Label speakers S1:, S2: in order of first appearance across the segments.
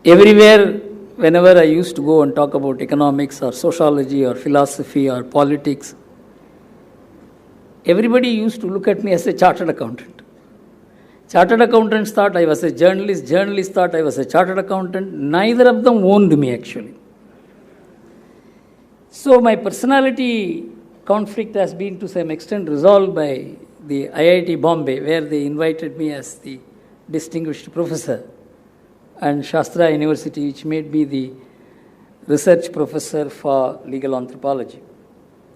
S1: everywhere, whenever I used to go and talk about economics or sociology or philosophy or politics, everybody used to look at me as a chartered accountant. Chartered accountants thought I was a journalist, journalists thought I was a chartered accountant. Neither of them owned me, actually. So my personality conflict has been to some extent resolved by the IIT Bombay, where they invited me as the distinguished professor, and Sastra University, which made me the research professor for legal anthropology.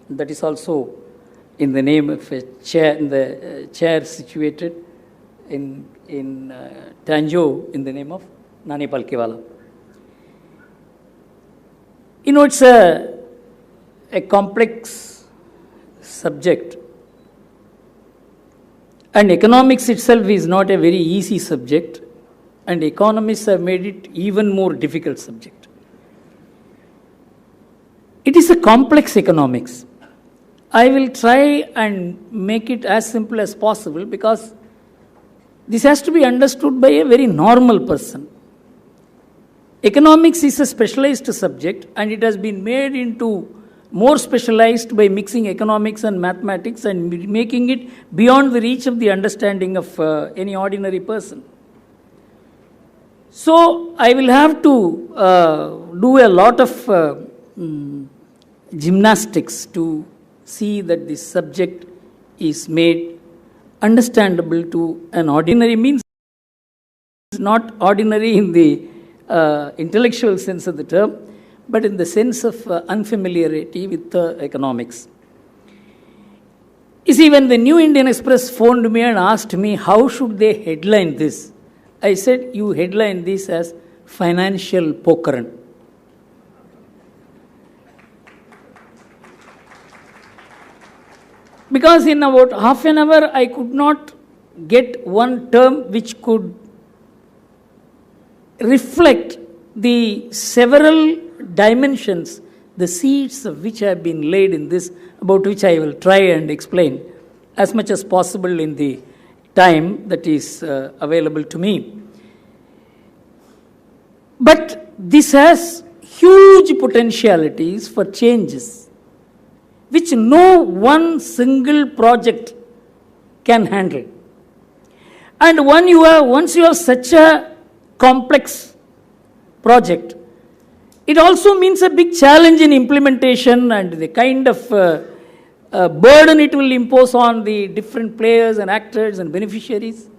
S1: That is also in the name of a chair, in the chair situated in Tanjo, in the name of Nani Palkiwala. You know, it's a complex subject, and economics itself is not a very easy subject, and economists have made it even more difficult subject. It is a complex economics. I will try and make it as simple as possible, because this has to be understood by a very normal person. Economics is a specialized subject, and it has been made into more specialized by mixing economics and mathematics and making it beyond the reach of the understanding of any ordinary person. So I will have to do a lot of gymnastics to see that this subject is made understandable to an ordinary, means not ordinary in the intellectual sense of the term, but in the sense of unfamiliarity with economics. You see, when the New Indian Express phoned me and asked me how should they headline this, I said, you headline this as financial poker. Because in about half an hour, I could not get one term which could reflect the several dimensions, the seeds of which have been laid in this, about which I will try and explain as much as possible in the time that is available to me. But this has huge potentialities for changes, which no one single project can handle. And once you have such a complex project, it also means a big challenge in implementation and the kind of burden it will impose on the different players and actors and beneficiaries.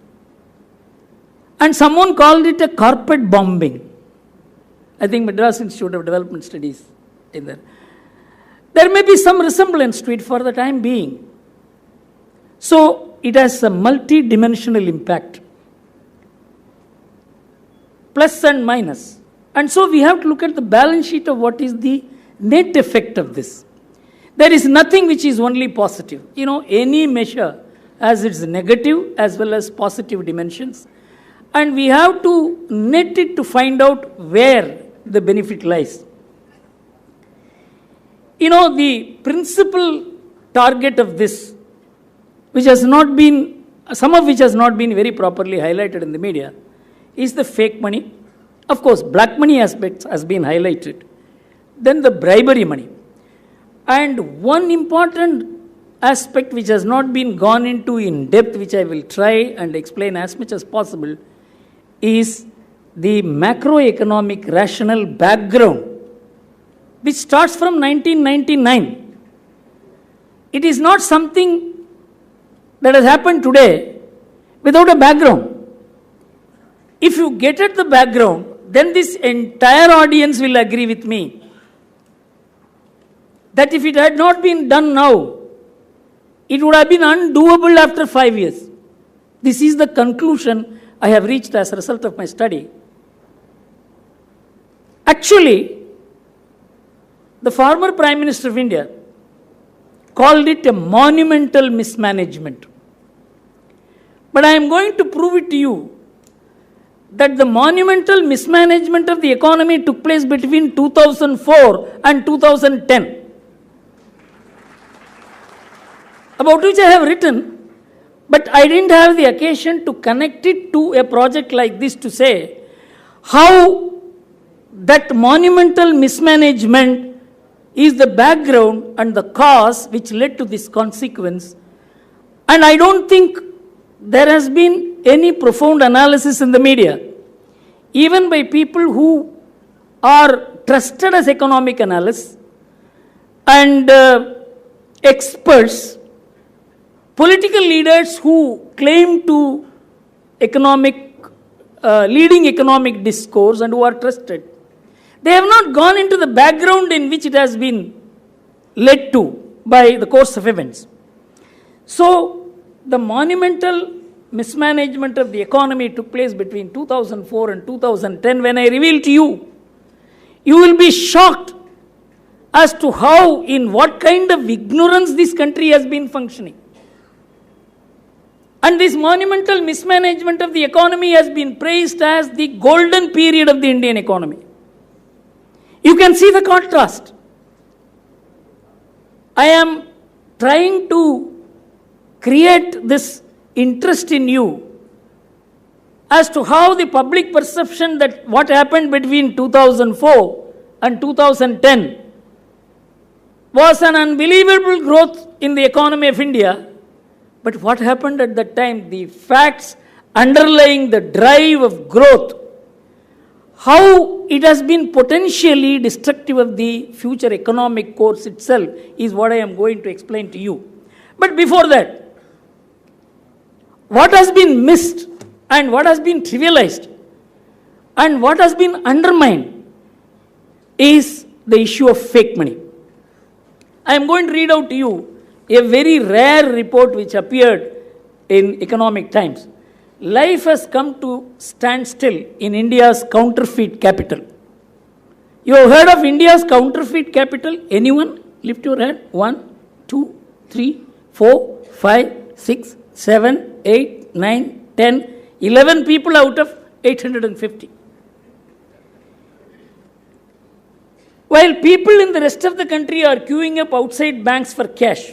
S1: And someone called it a carpet bombing. I think Madras Institute of Development Studies in there. There may be some resemblance to it for the time being. So it has a multi-dimensional impact, plus and minus. And so we have to look at the balance sheet of what is the net effect of this. There is nothing which is only positive. You know, any measure has its negative as well as positive dimensions. And we have to net it to find out where the benefit lies. You know, the principal target of this, which has not been, some of which has not been very properly highlighted in the media, is the fake money. Of course, black money aspect has been highlighted. Then the bribery money. And one important aspect which has not been gone into in depth, which I will try and explain as much as possible, is the macroeconomic rationale background, which starts from 1999. It is not something that has happened today without a background. If you get at the background, then this entire audience will agree with me that if it had not been done now, it would have been undoable after 5 years. This is the conclusion I have reached as a result of my study. Actually, the former Prime Minister of India called it a monumental mismanagement. But I am going to prove it to you that the monumental mismanagement of the economy took place between 2004 and 2010, about which I have written, but I didn't have the occasion to connect it to a project like this to say how that monumental mismanagement is the background and the cause which led to this consequence. And I don't think there has been any profound analysis in the media, even by people who are trusted as economic analysts and experts, political leaders who claim to leading economic discourse and who are trusted. They have not gone into the background in which it has been led to by the course of events. So, the monumental mismanagement of the economy took place between 2004 and 2010. When I reveal to you, you will be shocked as to how, in what kind of ignorance this country has been functioning. And this monumental mismanagement of the economy has been praised as the golden period of the Indian economy. You can see the contrast. I am trying to create this interest in you as to how the public perception that what happened between 2004 and 2010 was an unbelievable growth in the economy of India. But what happened at that time, the facts underlying the drive of growth, how it has been potentially destructive of the future economic course itself is what I am going to explain to you. But before that, what has been missed and what has been trivialized and what has been undermined is the issue of fake money. I am going to read out to you a very rare report which appeared in Economic Times. Life has come to stand still in India's counterfeit capital. You have heard of India's counterfeit capital? Anyone? Lift your hand. 1, 2, 3, 4, 5, 6, 7, 8, 9, 10, 11 people out of 850. While people in the rest of the country are queuing up outside banks for cash,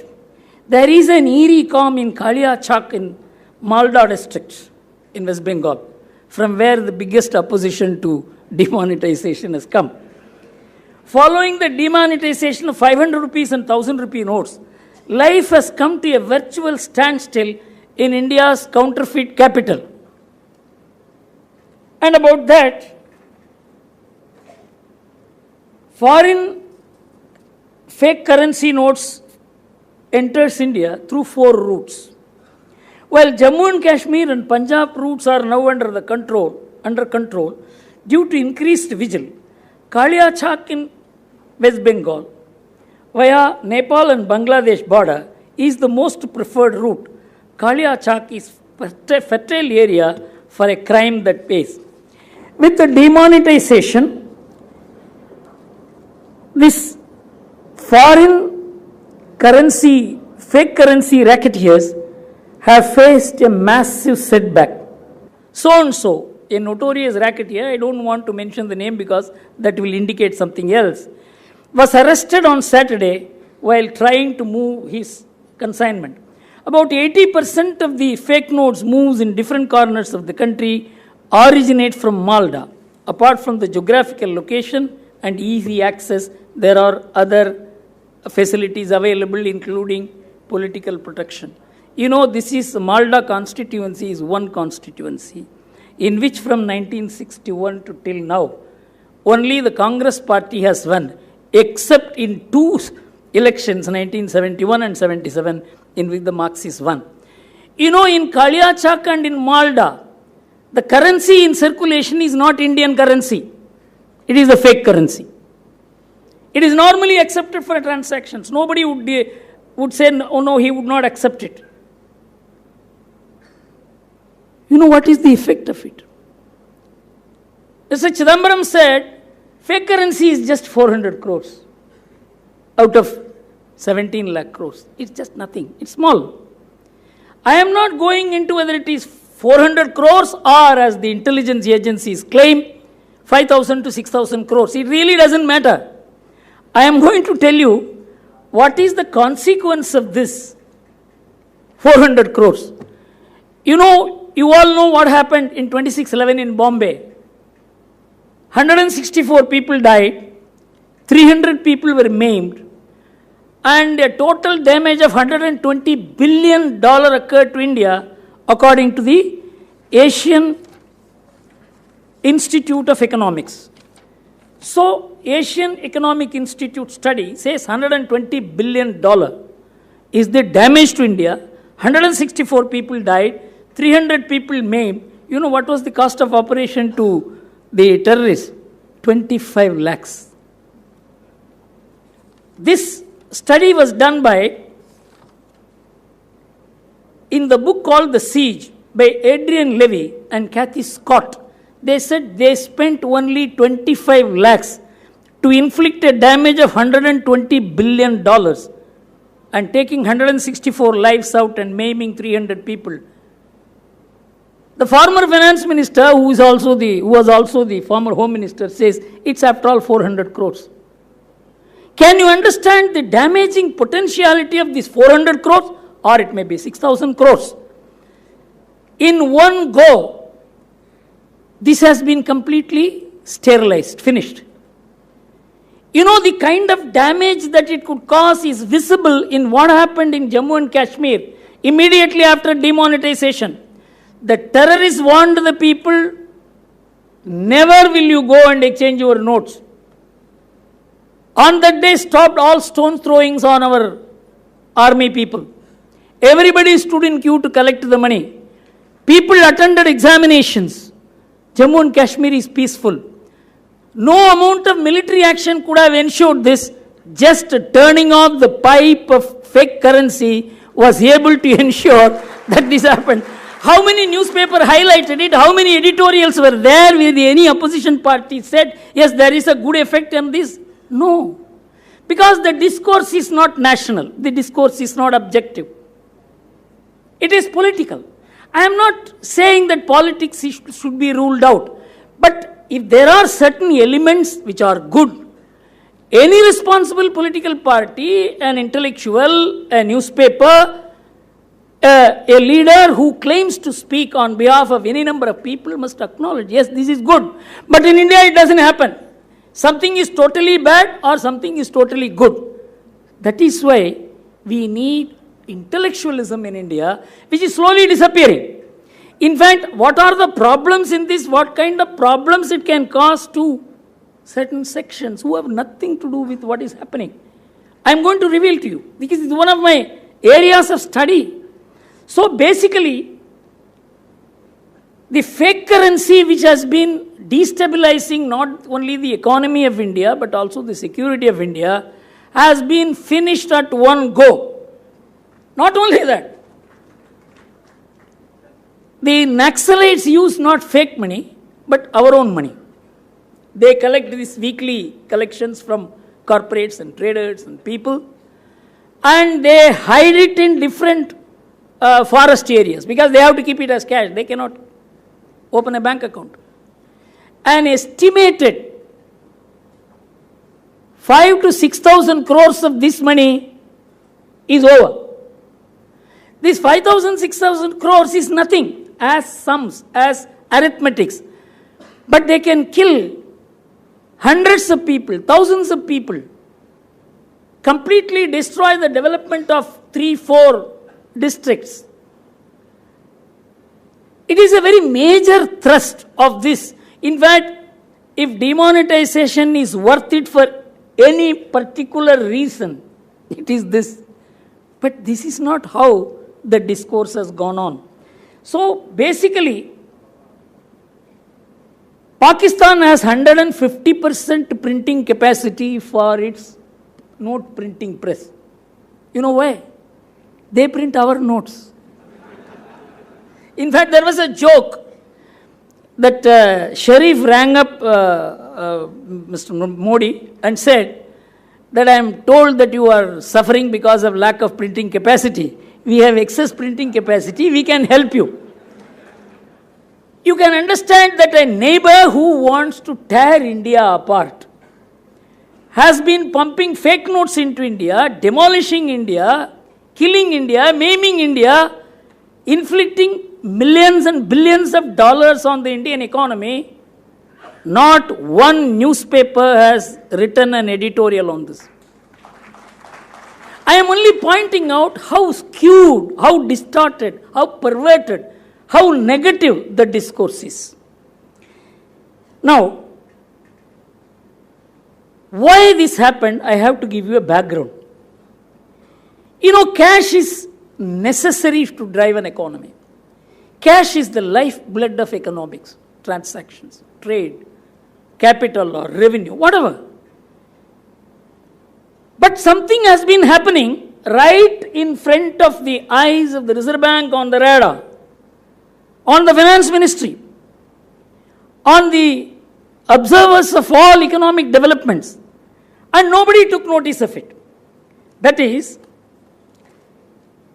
S1: there is an eerie calm in Kaliachak in Malda district in West Bengal, from where the biggest opposition to demonetization has come. Following the demonetization of 500 rupees and 1000 rupee notes, life has come to a virtual standstill in India's counterfeit capital. And about that, foreign fake currency notes enters India through 4 routes. While Jammu and Kashmir and Punjab routes are now under control due to increased vigil, Kaliachak in West Bengal via Nepal and Bangladesh border is the most preferred route. Kaliachak is a fertile area for a crime that pays. With the demonetization, this foreign currency, fake currency racketeers have faced a massive setback. So-and-so, a notorious racketeer, I don't want to mention the name because that will indicate something else, was arrested on Saturday while trying to move his consignment. About 80% of the fake notes moves in different corners of the country originate from Malda. Apart from the geographical location and easy access, there are other facilities available, including political protection. You know, this is Malda constituency is one constituency in which from 1961 to till now, only the Congress party has won, except in 2 elections, 1971 and 77, in which the Marxists won. You know, in Kaliachak and in Malda, the currency in circulation is not Indian currency. It is the fake currency. It is normally accepted for transactions. Nobody would say, oh no, he would not accept it. You know what is the effect of it? Mr. Chidambaram said, fake currency is just 400 crores out of 17 lakh crores. It's just nothing. It's small. I am not going into whether it is 400 crores or, as the intelligence agencies claim, 5,000 to 6,000 crores. It really doesn't matter. I am going to tell you what is the consequence of this 400 crores. You know, you all know what happened in 2611 in Bombay. 164 people died, 300 people were maimed, and a total damage of $120 billion occurred to India, according to the Asian Institute of Economics. So, Asian Economic Institute study says $120 billion is the damage to India. 164 people died, 300 people maimed. You know what was the cost of operation to the terrorists? 25 lakhs. This study was done by, in the book called The Siege by Adrian Levy and Kathy Scott. They said they spent only 25 lakhs to inflict a damage of $120 billion and taking 164 lives out and maiming 300 people. The former finance minister, who was also the former home minister, says it's after all 400 crores. Can you understand the damaging potentiality of this 400 crores? Or it may be 6,000 crores. In one go, this has been completely sterilized, finished. You know, the kind of damage that it could cause is visible in what happened in Jammu and Kashmir immediately after demonetization. The terrorists warned the people, never will you go and exchange your notes. On that day, stopped all stone throwings on our army people. Everybody stood in queue to collect the money. People attended examinations. Jammu and Kashmir is peaceful. No amount of military action could have ensured this. Just turning off the pipe of fake currency was able to ensure that this happened. How many newspapers highlighted it? How many editorials were there where any opposition party said, yes, there is a good effect on this? No. Because the discourse is not national. The discourse is not objective. It is political. I am not saying that politics should be ruled out. But if there are certain elements which are good, any responsible political party, an intellectual, a newspaper, a leader who claims to speak on behalf of any number of people must acknowledge, yes, this is good. But in India, it doesn't happen. Something is totally bad or something is totally good. That is why we need intellectualism in India, which is slowly disappearing. In fact, what are the problems in this? What kind of problems it can cause to certain sections who have nothing to do with what is happening? I am going to reveal to you, because it is one of my areas of study. So basically, the fake currency which has been destabilizing not only the economy of India, but also the security of India, has been finished at one go. Not only that, the Naxalites use not fake money, but our own money. They collect these weekly collections from corporates and traders and people, and they hide it in different forest areas, because they have to keep it as cash. They cannot open a bank account. An estimated 5,000 to 6,000 crores of this money is over. This 5,000, 6,000 crores is nothing as sums, as arithmetics. But they can kill hundreds of people, thousands of people, completely destroy the development of 3-4 districts. It is a very major thrust of this. In fact, if demonetization is worth it for any particular reason, it is this. But this is not how the discourse has gone on. So basically, Pakistan has 150% printing capacity for its note printing press. You know why? They print our notes. In fact, there was a joke that Sharif rang up Mr. Modi and said that I am told that you are suffering because of lack of printing capacity. We have excess printing capacity, we can help you. You can understand that a neighbor who wants to tear India apart has been pumping fake notes into India, demolishing India, killing India, maiming India, inflicting millions and billions of dollars on the Indian economy. Not one newspaper has written an editorial on this. I am only pointing out how skewed, how distorted, how perverted, how negative the discourse is. Now, why this happened, I have to give you a background. Cash is necessary to drive an economy. Cash is the lifeblood of economics, transactions, trade, capital or revenue, whatever. But something has been happening right in front of the eyes of the Reserve Bank, on the radar, on the Finance Ministry, on the observers of all economic developments, and nobody took notice of it. That is,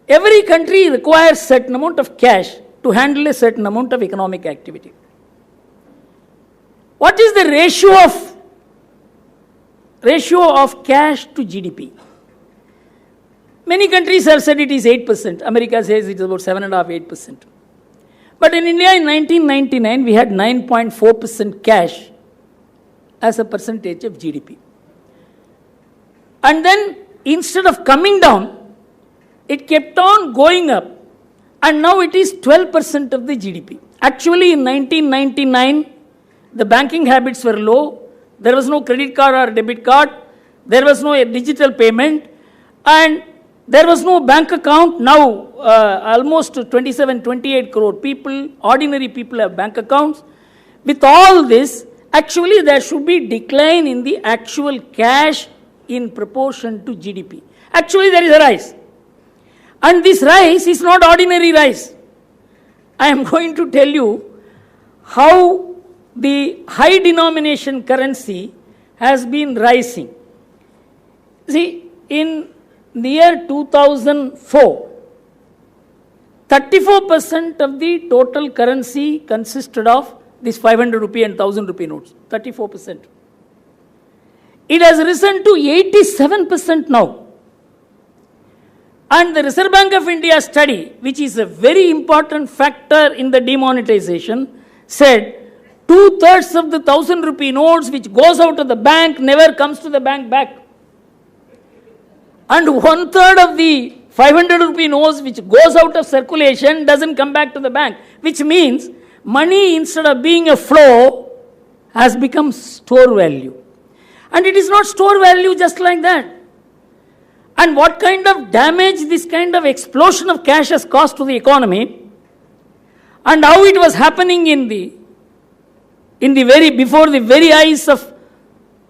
S1: every country requires certain amount of cash to handle a certain amount of economic activity. What is the ratio of cash to GDP? Many countries have said it is 8%. America says it is about 7.5-8%. But in India in 1999, we had 9.4% cash as a percentage of GDP. And then instead of coming down, it kept on going up. And now it is 12% of the GDP. Actually, in 1999, the banking habits were low. There was no credit card or debit card. There was no digital payment. And there was no bank account. Now, almost 27-28 crore people, ordinary people, have bank accounts. With all this, actually there should be decline in the actual cash in proportion to GDP. Actually, there is a rise. And this rise is not ordinary rise. I am going to tell you how the high denomination currency has been rising. See, in the year 2004, 34% of the total currency consisted of these 500 rupee and 1000 rupee notes. 34%. It has risen to 87% now. And the Reserve Bank of India study, which is a very important factor in the demonetization, said 2/3 of the 1000 rupee notes which goes out of the bank never comes to the bank back. And 1/3 of the 500 rupee notes which goes out of circulation doesn't come back to the bank, which means money, instead of being a flow, has become store value. And it is not store value just like that. And what kind of damage this kind of explosion of cash has caused to the economy, and how it was happening before the very eyes of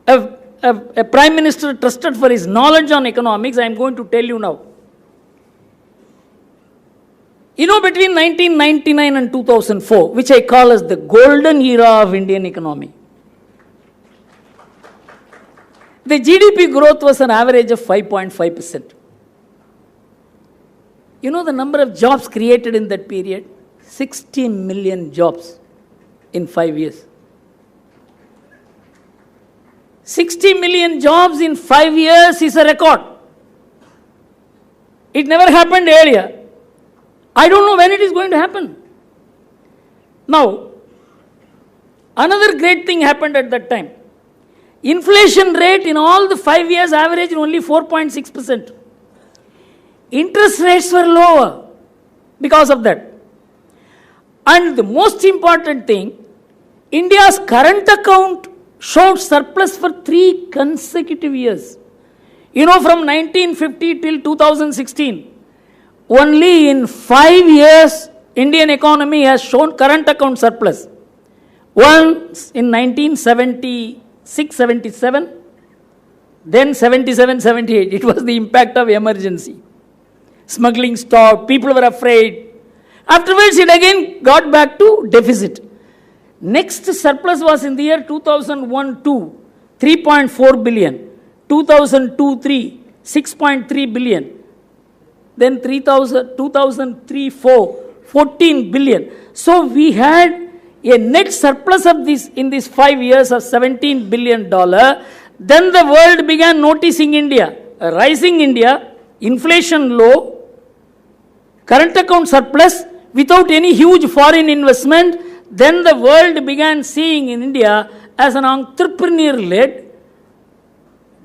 S1: a prime minister trusted for his knowledge on economics, I am going to tell you now. Between 1999 and 2004, which I call as the golden era of Indian economy, the GDP growth was an average of 5.5%. The number of jobs created in that period? 60 million jobs in 5 years. 60 million jobs in 5 years is a record. It never happened earlier. I don't know when it is going to happen. Now, another great thing happened at that time. Inflation rate in all the 5 years averaged only 4.6%. Interest rates were lower because of that. And the most important thing, India's current account showed surplus for 3 consecutive years. From 1950 till 2016, only in 5 years, Indian economy has shown current account surplus. Once in 1976-77, then 77-78. It was the impact of emergency. Smuggling stopped, people were afraid. Afterwards, it again got back to deficit. Next surplus was in the year 2001-2, 3.4 billion. 2002-3, 6.3 billion. Then 2003-4, 14 billion. So we had a net surplus of this in these 5 years of $17 billion. Then the world began noticing India. A rising India, inflation low, current account surplus without any huge foreign investment. Then the world began seeing in India as an entrepreneur-led,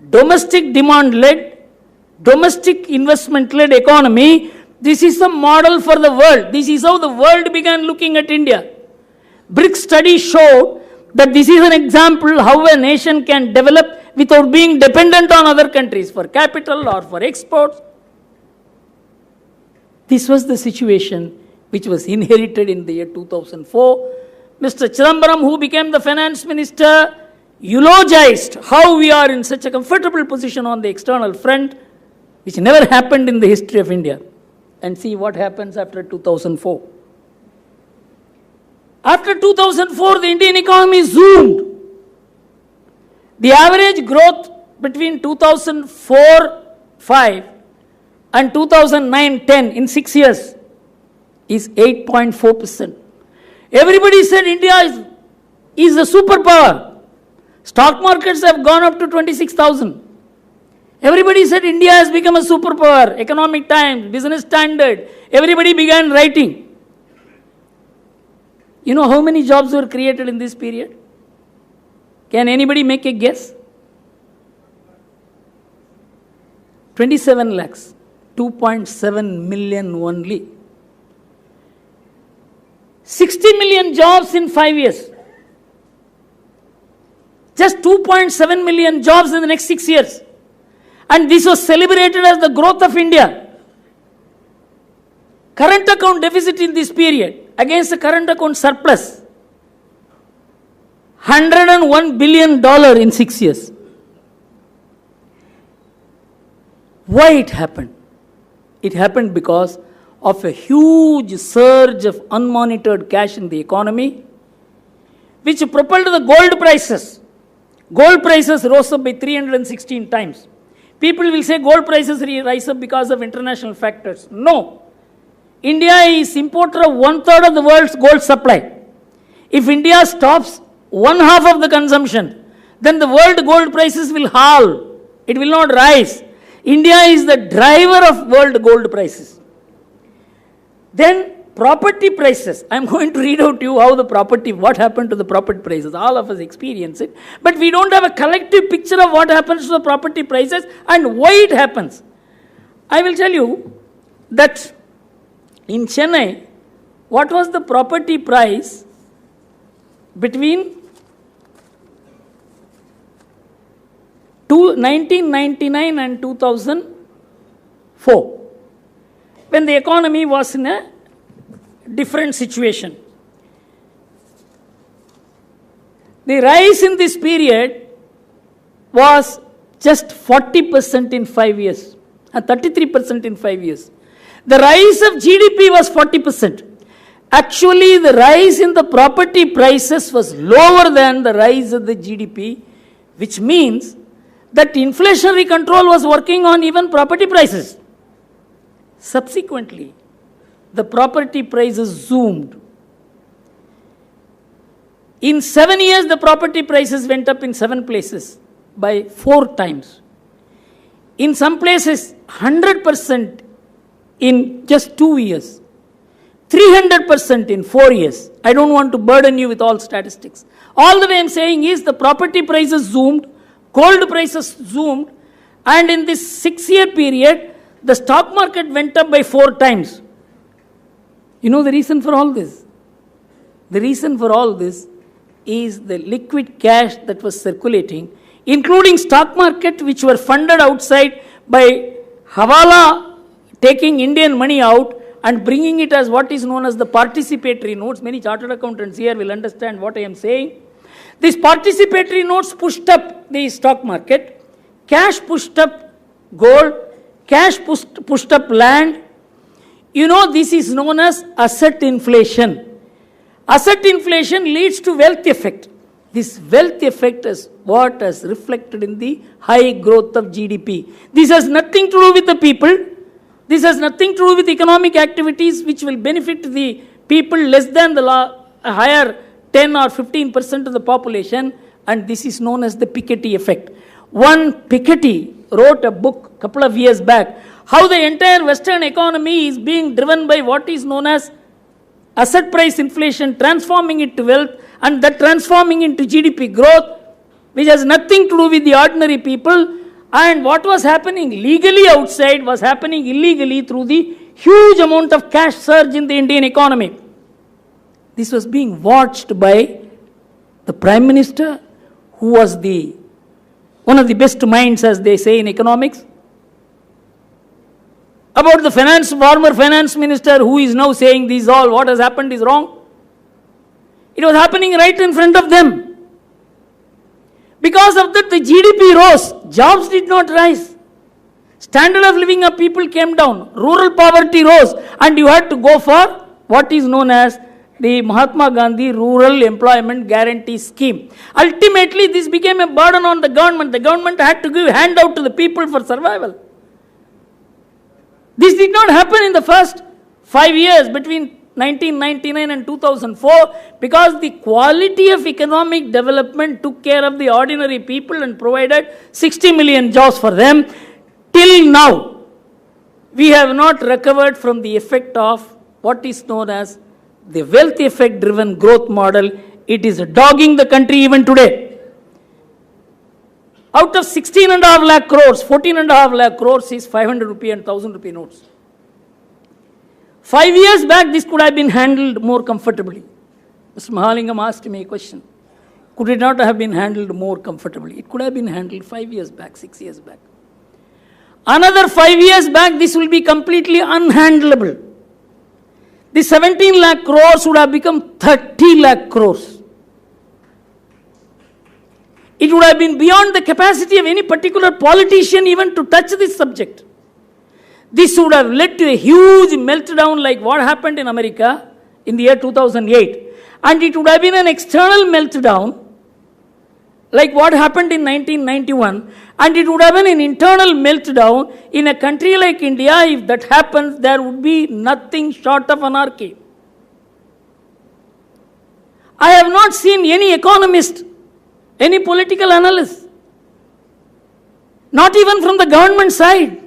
S1: domestic demand-led, domestic investment-led economy, this is a model for the world. This is how the world began looking at India. BRICS study showed that this is an example how a nation can develop without being dependent on other countries for capital or for exports. This was the situation which was inherited in the year 2004. Mr. Chidambaram, who became the finance minister, eulogized how we are in such a comfortable position on the external front, which never happened in the history of India. And see what happens after 2004. After 2004, the Indian economy zoomed. The average growth between 2004-5 and 2009-10 in 6 years is 8.4%. Everybody said India is a superpower. Stock markets have gone up to 26,000. Everybody said India has become a superpower. Economic Times, Business Standard, everybody began writing. You know how many jobs were created in this period? Can anybody make a guess? 27 lakhs, 2.7 million only. 60 million jobs in 5 years. Just 2.7 million jobs in the next 6 years. And this was celebrated as the growth of India. Current account deficit in this period against the current account surplus, $101 billion in 6 years. Why it happened? It happened because of a huge surge of unmonitored cash in the economy, which propelled the gold prices. Gold prices rose up by 316 times. People will say gold prices rise up because of international factors. No. India is importer of 1/3 of the world's gold supply. If India stops 1/2 of the consumption, then the world gold prices will fall. It will not rise. India is the driver of world gold prices. Then property prices. I am going to read out to you how what happened to the property prices. All of us experience it. But we don't have a collective picture of what happens to the property prices and why it happens. I will tell you that in Chennai, what was the property price between 1999 and 2004, when the economy was in a different situation. The rise in this period was just 40% in 5 years, 33% in 5 years. The rise of GDP was 40%. Actually, the rise in the property prices was lower than the rise of the GDP, which means that inflationary control was working on even property prices. Subsequently, the property prices zoomed. In 7 years, the property prices went up in 7 places by 4 times. In some places, 100% in just 2 years. 300% in 4 years. I don't want to burden you with all statistics. All that I am saying is the property prices zoomed, gold prices zoomed, and in this 6-year period, the stock market went up by 4 times. You know the reason for all this? The reason for all this is the liquid cash that was circulating, including stock market, which were funded outside by Hawala taking Indian money out and bringing it as what is known as the participatory notes. Many chartered accountants here will understand what I am saying. These participatory notes pushed up the stock market, cash pushed up gold, cash pushed up land. You know, this is known as asset inflation. Asset inflation leads to wealth effect. This wealth effect is what has reflected in the high growth of GDP. This has nothing to do with the people. This has nothing to do with economic activities which will benefit the people less than the higher 10 or 15% of the population, and this is known as the Piketty effect. One Piketty wrote a book a couple of years back, how the entire Western economy is being driven by what is known as asset price inflation, transforming it to wealth, and that transforming into GDP growth, which has nothing to do with the ordinary people. And what was happening legally outside was happening illegally through the huge amount of cash surge in the Indian economy. This was being watched by the Prime Minister, who was one of the best minds, as they say in economics. About the former finance minister, who is now saying this all, what has happened is wrong. It was happening right in front of them. Because of that, the GDP rose, jobs did not rise. Standard of living of people came down, rural poverty rose, and you had to go for what is known as the Mahatma Gandhi Rural Employment Guarantee Scheme. Ultimately, this became a burden on the government. The government had to give handout to the people for survival. This did not happen in the first 5 years between 1999 and 2004, because the quality of economic development took care of the ordinary people and provided 60 million jobs for them. Till now, we have not recovered from the effect of what is known as the wealth effect driven growth model. It is dogging the country even today. Out of 16.5 lakh crores, 14.5 lakh crores is 500 rupee and 1000 rupee notes. 5 years back, this could have been handled more comfortably. Mr. Mahalingam asked me a question. Could it not have been handled more comfortably? It could have been handled 5 years back, 6 years back. Another 5 years back, this will be completely unhandleable. The 17 lakh crores would have become 30 lakh crores. It would have been beyond the capacity of any particular politician even to touch this subject. This would have led to a huge meltdown like what happened in America in the year 2008. And it would have been an external meltdown like what happened in 1991. And it would have been an internal meltdown in a country like India. If that happens, there would be nothing short of anarchy. I have not seen any economist, any political analyst, not even from the government side,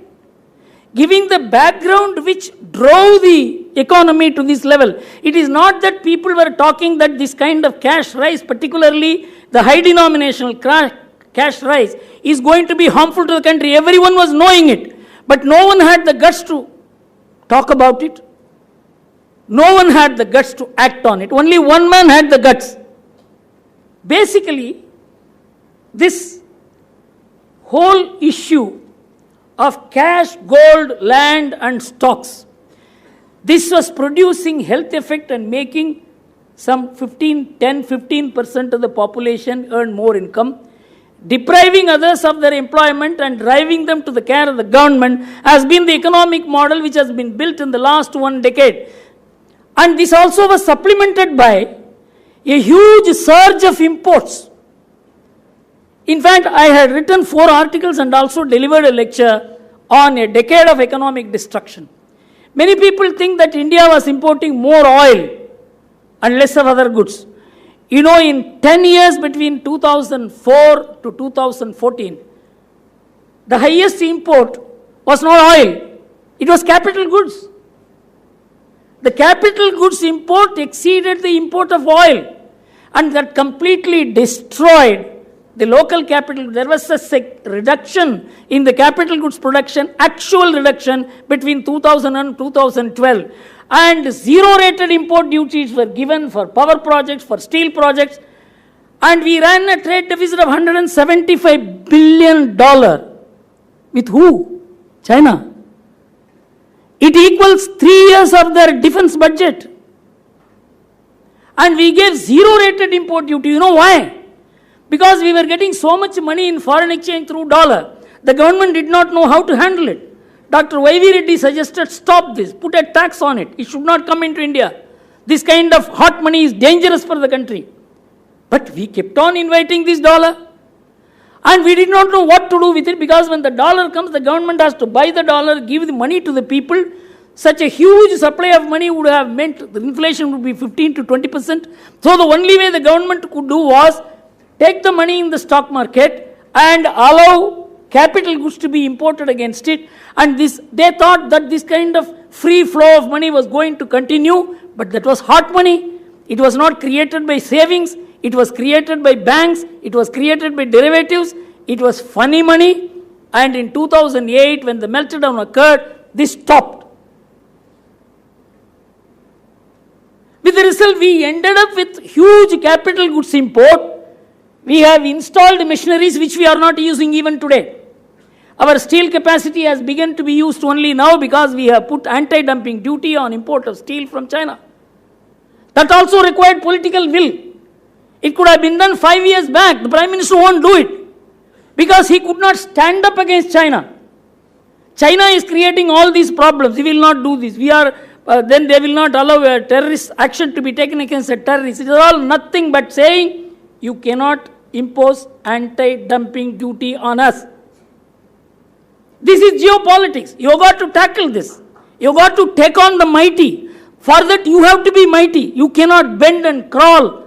S1: giving the background which drove the economy to this level. It is not that people were talking that this kind of cash rise, particularly the high denominational cash rise, is going to be harmful to the country. Everyone was knowing it, but no one had the guts to talk about it. No one had the guts to act on it. Only one man had the guts. Basically, this whole issue of cash, gold, land and stocks, this was producing health effect and making some 10-15% of the population earn more income, depriving others of their employment and driving them to the care of the government has been the economic model which has been built in the last 1 decade. And this also was supplemented by a huge surge of imports. In fact, I had written 4 articles and also delivered a lecture on a decade of economic destruction. Many people think that India was importing more oil and less of other goods. You know, in 10 years between 2004 to 2014, the highest import was not oil, it was capital goods. The capital goods import exceeded the import of oil, and that completely destroyed the local capital. There was a reduction in the capital goods production, actual reduction between 2000 and 2012. And zero-rated import duties were given for power projects, for steel projects. And we ran a trade deficit of $175 billion. With who? China. It equals 3 years of their defense budget. And we gave zero-rated import duty. You know why? Because we were getting so much money in foreign exchange through dollar. The government did not know how to handle it. Dr. Y.V. Reddy suggested stop this, put a tax on it. It should not come into India. This kind of hot money is dangerous for the country. But we kept on inviting this dollar. And we did not know what to do with it, because when the dollar comes, the government has to buy the dollar, give the money to the people. Such a huge supply of money would have meant the inflation would be 15 to 20%. So the only way the government could do was take the money in the stock market and allow capital goods to be imported against it. And they thought that this kind of free flow of money was going to continue, But that was hot money. It was not created by savings. It was created by banks. It was created by derivatives. It was funny money. And in 2008, when the meltdown occurred, this stopped. With the result, we ended up with huge capital goods import. We have installed machineries which we are not using even today. Our steel capacity has begun to be used only now because we have put anti-dumping duty on import of steel from China. That also required political will. It could have been done 5 years back. The Prime Minister won't do it because he could not stand up against China. China is creating all these problems. He will not do this. Then they will not allow a terrorist action to be taken against a terrorist. It is all nothing but saying you cannot impose anti-dumping duty on us. This is geopolitics. You have got to tackle this. You have got to take on the mighty. For that you have to be mighty. You cannot bend and crawl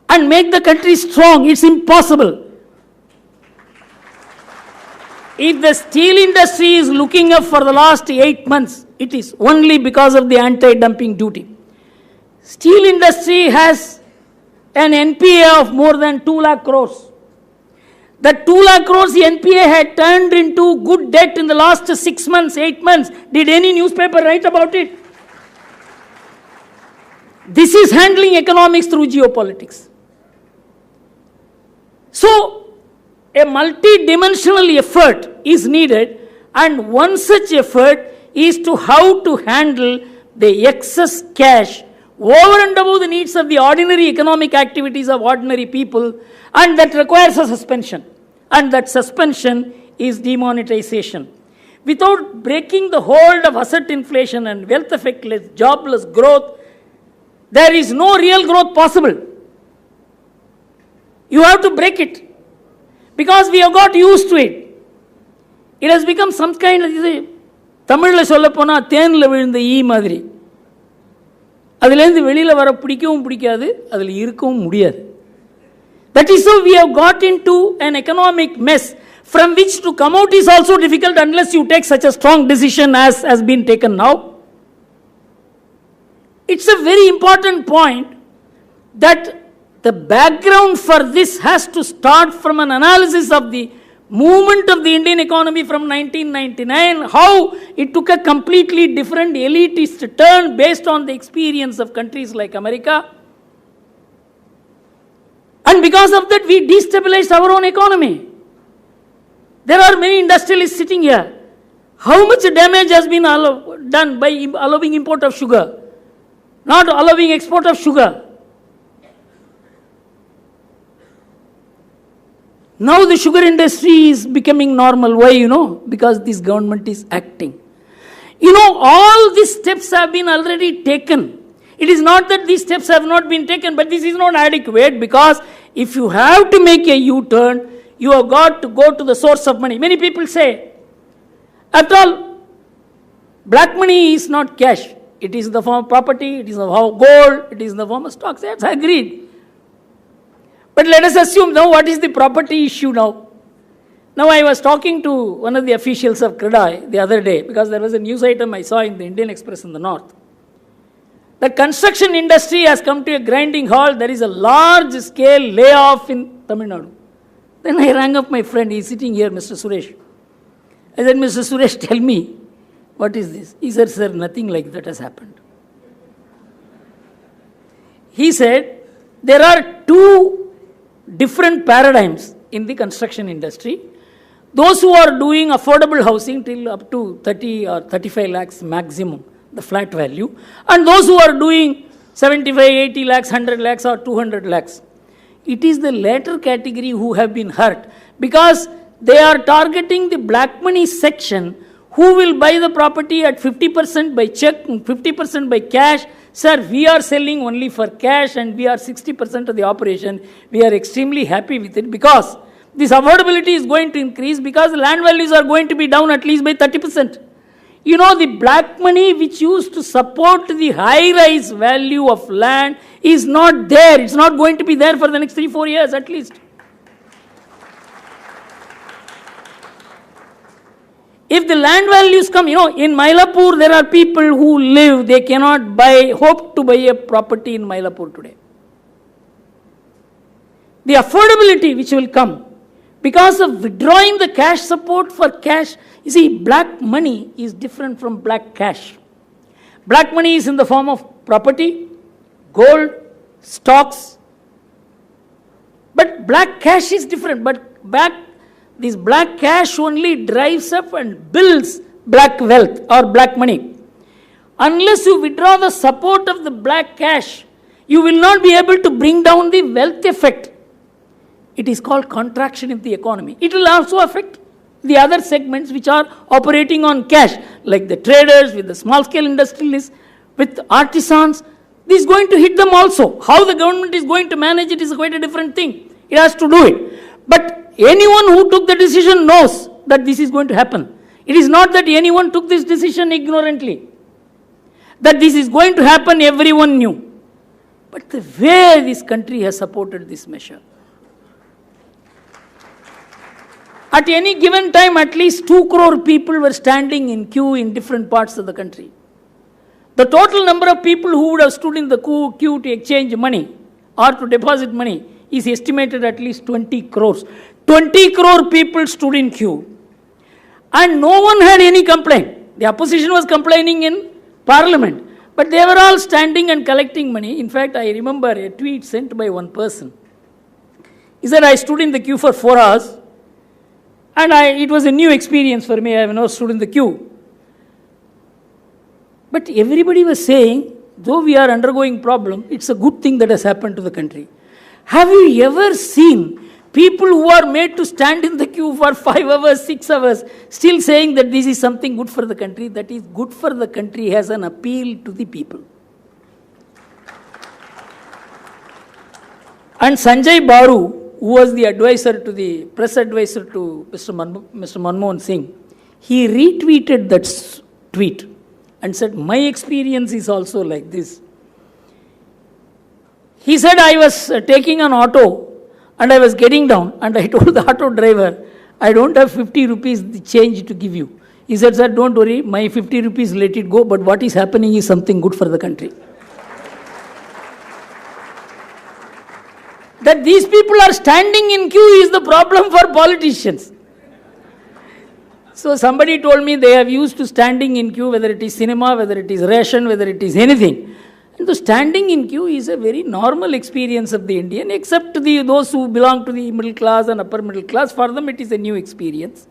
S1: and make the country strong. It's impossible. If the steel industry is looking up for the last 8 months, it is only because of the anti-dumping duty. Steel industry has an NPA of more than 2 lakh crores. That 2 lakh crores the NPA had turned into good debt in the last 6 months, 8 months. Did any newspaper write about it? This is handling economics through geopolitics. So, a multi-dimensional effort is needed, and one such effort is to how to handle the excess cash over and above the needs of the ordinary economic activities of ordinary people, and that requires a suspension. And that suspension is demonetization. Without breaking the hold of asset inflation and wealth effectless, jobless growth, there is no real growth possible. You have to break it. Because we have got used to it. It has become some kind of, தமிழ்ல சொல்ல போனா தேன்ல விழுந்த ஈ மாதிரி. அதிலிருந்து வெளியில வர பிடிக்கவும் பிடிக்காது, அதில் இருக்கவும் முடியாது. That is how we have got into an economic mess from which to come out is also difficult unless you take such a strong decision as has been taken now. It's a very important point that the background for this has to start from an analysis of the movement of the Indian economy from 1999, how it took a completely different elitist turn based on the experience of countries like America. And because of that, we destabilized our own economy. There are many industrialists sitting here. How much damage has been done by allowing import of sugar, not allowing export of sugar? Now the sugar industry is becoming normal. Why? Because this government is acting. All these steps have been already taken. It is not that these steps have not been taken, but this is not adequate, because if you have to make a U-turn, you have got to go to the source of money. Many people say, after all, black money is not cash. It is in the form of property, it is in the form of gold, it is in the form of stocks. Yes, I agreed. But let us assume now what is the property issue now. Now I was talking to one of the officials of CREDAI the other day, because there was a news item I saw in the Indian Express in the north. The construction industry has come to a grinding halt. There is a large scale layoff in Tamil Nadu. Then I rang up my friend, he is sitting here, Mr. Suresh. I said, Mr. Suresh, tell me, what is this? He said, sir, nothing like that has happened. He said, there are two different paradigms in the construction industry. Those who are doing affordable housing till up to 30 or 35 lakhs maximum, the flat value, and those who are doing 75, 80 lakhs, 100 lakhs or 200 lakhs. It is the latter category who have been hurt, because they are targeting the black money section who will buy the property at 50% by check and 50% by cash. Sir, we are selling only for cash and we are 60% of the operation. We are extremely happy with it, because this affordability is going to increase, because the land values are going to be down at least by 30%. The black money which used to support the high-rise value of land is not there. It's not going to be there for the next 3-4 years at least. If the land values come, in Mylapore there are people who live, they cannot hope to buy a property in Mylapore today. The affordability which will come because of withdrawing the cash support for cash. You see, black money is different from black cash. Black money is in the form of property, gold, stocks. But black cash is different. But this black cash only drives up and builds black wealth or black money. Unless you withdraw the support of the black cash, you will not be able to bring down the wealth effect. It is called contraction in the economy. It will also affect the other segments which are operating on cash, like the traders, with the small scale industrialists, with artisans. This is going to hit them also. How the government is going to manage it is quite a different thing. It has to do it. But anyone who took the decision knows that this is going to happen. It is not that anyone took this decision ignorantly. That this is going to happen, everyone knew. But the way this country has supported this measure. At any given time, at least 2 crore people were standing in queue in different parts of the country. The total number of people who would have stood in the queue to exchange money or to deposit money is estimated at least 20 crores. 20 crore people stood in queue. And no one had any complaint. The opposition was complaining in Parliament. But they were all standing and collecting money. In fact, I remember a tweet sent by one person. He said, I stood in the queue for 4 hours. And it was a new experience for me. I have never stood in the queue. But everybody was saying, though we are undergoing problem, it's a good thing that has happened to the country. Have you ever seen people who are made to stand in the queue for 5 hours, 6 hours, still saying that this is something good for the country? That is good for the country has an appeal to the people. And Sanjay Baru, who was the press advisor to Mr. Manmohan Singh, he retweeted that tweet and said, my experience is also like this. He said, I was taking an auto and I was getting down and I told the auto driver, I don't have 50 rupees the change to give you. He said, sir, don't worry, my 50 rupees let it go, but what is happening is something good for the country. That these people are standing in queue is the problem for politicians. So somebody told me they have used to standing in queue, whether it is cinema, whether it is ration, whether it is anything. And the standing in queue is a very normal experience of the Indian, except those who belong to the middle class and upper middle class. For them it is a new experience.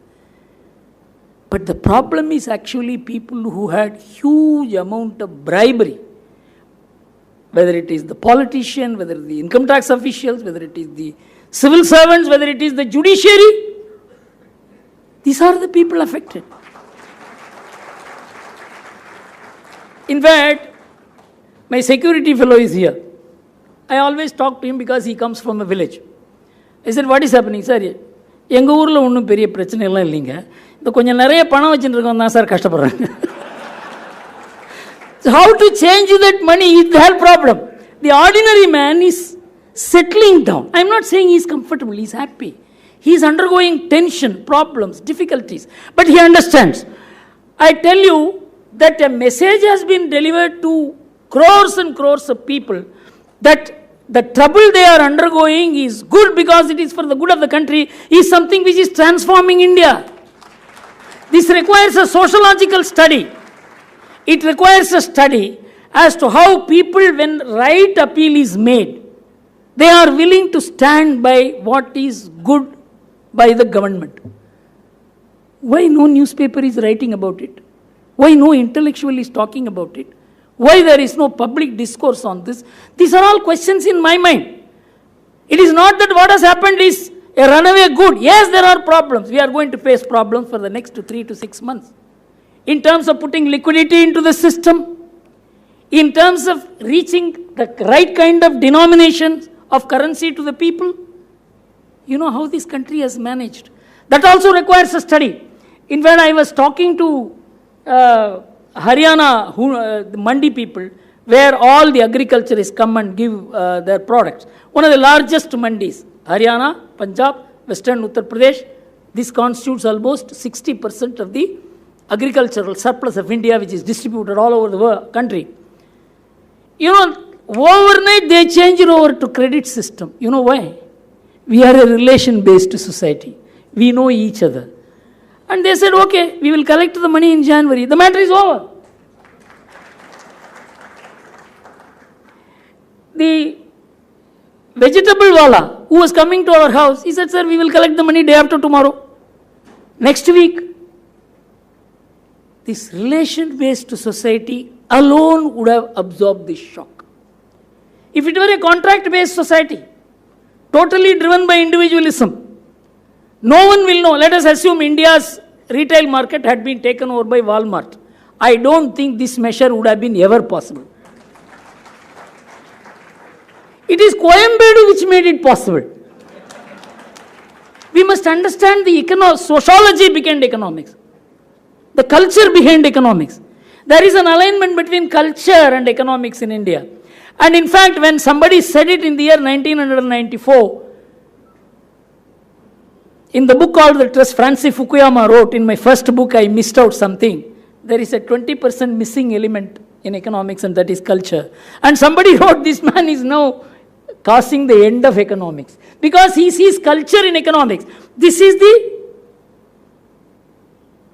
S1: But the problem is actually people who had huge amount of bribery. Whether it is the politician, whether the income tax officials, whether it is the civil servants, whether it is the judiciary, these are the people affected. In fact, my security fellow is here. I always talk to him because he comes from a village. I said, what is happening? Sir, எங்க ஊர்ல ஒன்றும் பெரிய பிரச்சனை எல்லாம் இல்லைங்க. இந்த கொஞ்சம் நிறைய பணம் வச்சுருக்கோம் தான் சார் கஷ்டப்படுறாங்க. So how to change that money is the whole problem. The ordinary man is settling down. I am not saying he is comfortable, he is happy. He is undergoing tension, problems, difficulties. But he understands. I tell you that a message has been delivered to crores and crores of people that the trouble they are undergoing is good because it is for the good of the country, is something which is transforming India. This requires a sociological study. It requires a study as to how people, when right appeal is made, they are willing to stand by what is good by the government. Why no newspaper is writing about it? Why no intellectual is talking about it? Why there is no public discourse on this? These are all questions in my mind. It is not that what has happened is a runaway good. Yes, there are problems. We are going to face problems for the next 3 to 6 months. In terms of putting liquidity into the system, in terms of reaching the right kind of denomination of currency to the people. You know how this country has managed. That also requires a study. In fact, I was talking to Haryana, the Mandi people, where all the agriculturists come and give their products. One of the largest Mandis, Haryana, Punjab, Western Uttar Pradesh, this constitutes almost 60% of the agricultural surplus of India, which is distributed all over the country. You know, overnight they changed it over to credit system. You know why? We are a relation-based society. We know each other. And they said, okay, we will collect the money in January. The matter is over. The vegetable wala who was coming to our house, he said, sir, we will collect the money day after tomorrow. Next week. This relation-based society alone would have absorbed this shock. If it were a contract-based society, totally driven by individualism, no one will know. Let us assume India's retail market had been taken over by Walmart. I don't think this measure would have been ever possible. It is Coimbatore which made it possible. We must understand the sociology behind economics, the culture behind economics. There is an alignment between culture and economics in India. And in fact, when somebody said it in the year 1994, in the book called The Trust, Francis Fukuyama wrote, in my first book, I missed out something. There is a 20% missing element in economics, and that is culture. And somebody wrote, this man is now causing the end of economics, because he sees culture in economics. This is the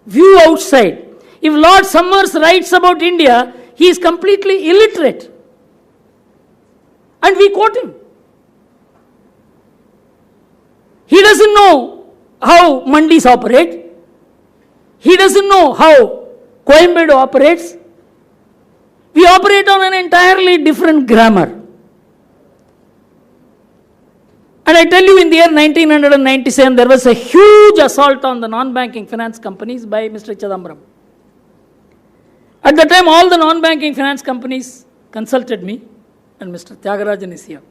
S1: view outside. If Lord Summers writes about India, he is completely illiterate. And we quote him. He doesn't know how mandis operate. He doesn't know how Coimbatore operates. We operate on an entirely different grammar. And I tell you, in the year 1997, there was a huge assault on the non-banking finance companies by Mr. Chidambaram. At the time, all the non-banking finance companies consulted me, and Mr. Tyagarajan is here.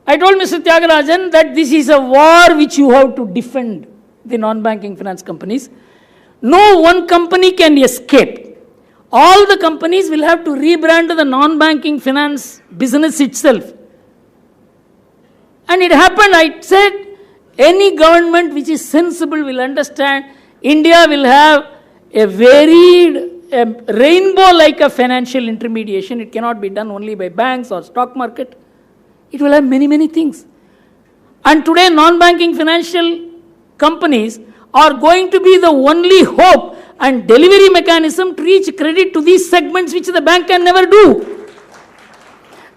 S1: I told Mr. Tyagarajan that this is a war which you have to defend the non-banking finance companies. No one company can escape. All the companies will have to rebrand the non-banking finance business itself. And it happened. I said, any government which is sensible will understand India will have a varied, rainbow like a financial intermediation. It cannot be done only by banks or stock market. It will have many, many things. And today, non-banking financial companies are going to be the only hope and delivery mechanism to reach credit to these segments which the bank can never do.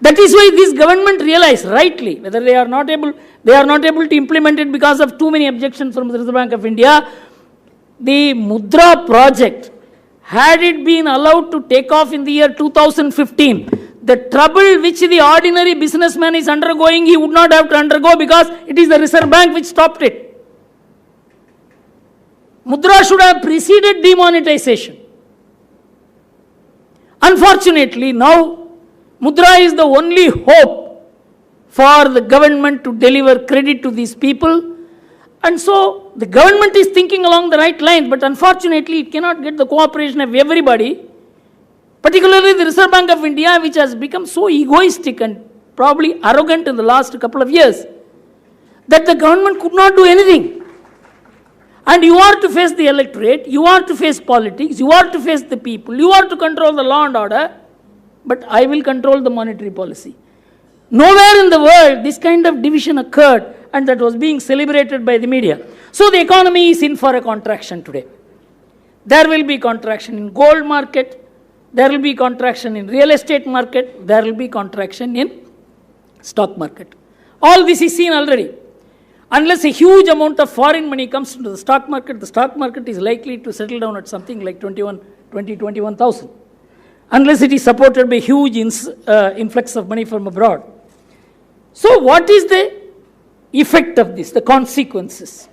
S1: That is why this government realized rightly, whether they are not able to implement it because of too many objections from the Reserve Bank of India. The Mudra project, had it been allowed to take off in the year 2015, the trouble which the ordinary businessman is undergoing, he would not have to undergo, because it is the Reserve Bank which stopped it. Mudra should have preceded demonetization. Unfortunately, now Mudra is the only hope for the government to deliver credit to these people. And so the government is thinking along the right lines, but unfortunately it cannot get the cooperation of everybody, particularly the Reserve Bank of India, which has become so egoistic and probably arrogant in the last couple of years, that the government could not do anything. And you are to face the electorate, you are to face politics, you are to face the people, you are to control the law and order, but I will control the monetary policy. Nowhere in the world this kind of division occurred, and that was being celebrated by the media. So the economy is in for a contraction today. There will be contraction in gold market, there will be contraction in real estate market, there will be contraction in stock market. All this is seen already. Unless a huge amount of foreign money comes into the stock market is likely to settle down at something like 21,000. Unless it is supported by huge influx of money from abroad. So what is the effect of this, the consequences?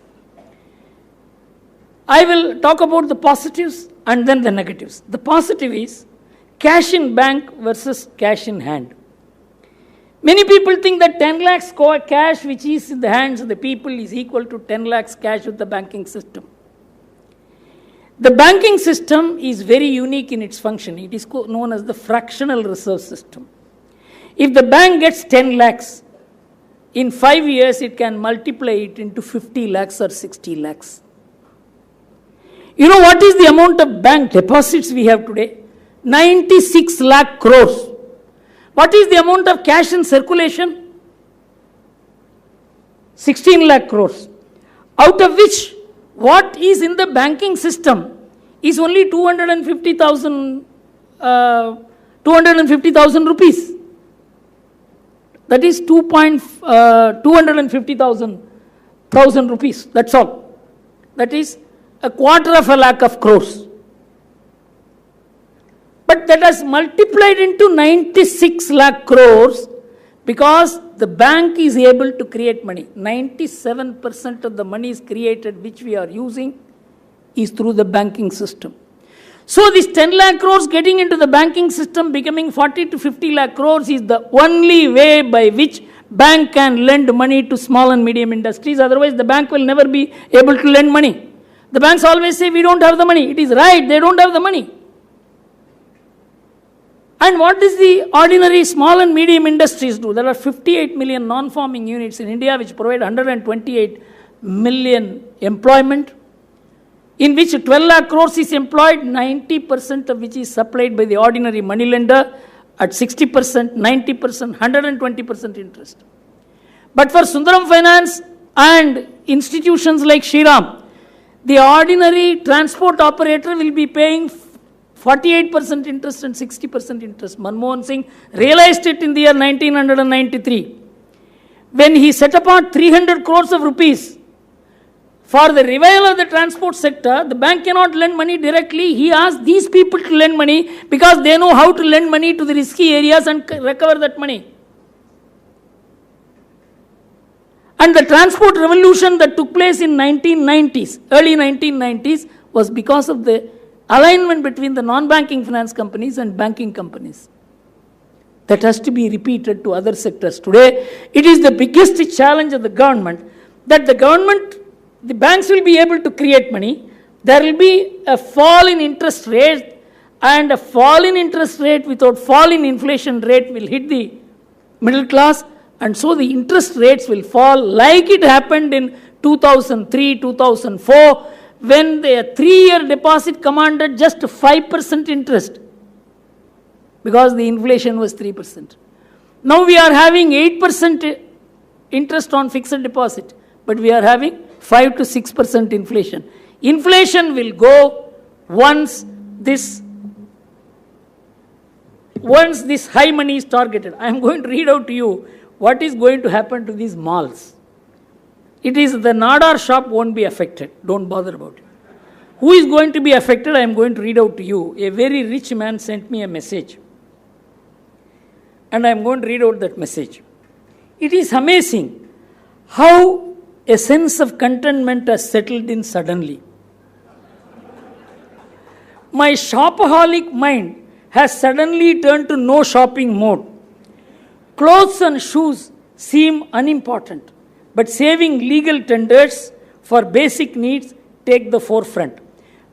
S1: I will talk about the positives and then the negatives. The positive is cash in bank versus cash in hand. Many people think that 10 lakhs cash which is in the hands of the people is equal to 10 lakhs cash with the banking system. The banking system is very unique in its function. It is known as the fractional reserve system. If the bank gets 10 lakhs, in 5 years it can multiply it into 50 lakhs or 60 lakhs. You know what is the amount of bank deposits we have today? 96 lakh crores. What is the amount of cash in circulation? 16 lakh crores. Out of which, what is in the banking system is only 250,000 rupees. That is 250,000 rupees. That's all. That is a quarter of a lakh of crores. But that has multiplied into 96 lakh crores because the bank is able to create money. 97% of the money is created which we are using is through the banking system. So this 10 lakh crores getting into the banking system becoming 40 to 50 lakh crores is the only way by which bank can lend money to small and medium industries. Otherwise the bank will never be able to lend money. The banks always say we don't have the money. It is right, they don't have the money. And what does the ordinary small and medium industries do? There are 58 million non-farming units in India which provide 128 million employment, in which 12 lakh crores is employed, 90% of which is supplied by the ordinary moneylender at 60%, 90%, 120% interest. But for Sundaram Finance and institutions like Shriram, the ordinary transport operator will be paying 48% interest and 60% interest. Manmohan Singh realized it in the year 1993. When he set apart 300 crores of rupees for the revival of the transport sector, the bank cannot lend money directly. He asked these people to lend money because they know how to lend money to the risky areas and recover that money. And the transport revolution that took place in 1990s, early 1990s, was because of the alignment between the non-banking finance companies and banking companies. That has to be repeated to other sectors. Today, it is the biggest challenge of the government that the banks will be able to create money. There will be a fall in interest rate, and a fall in interest rate without fall in inflation rate will hit the middle class, and so the interest rates will fall like it happened in 2003, 2004, when the 3-year deposit commanded just 5% interest because the inflation was 3%. Now we are having 8% interest on fixed deposit, but we are having 5 to 6% inflation. Inflation will go once this high money is targeted. I am going to read out to you what is going to happen to these malls. It is the Nadar shop won't be affected. Don't bother about it. Who is going to be affected? I am going to read out to you. A very rich man sent me a message. And I am going to read out that message. It is amazing how a sense of contentment has settled in suddenly. My shopaholic mind has suddenly turned to no shopping mode. Clothes and shoes seem unimportant, but saving legal tenders for basic needs take the forefront.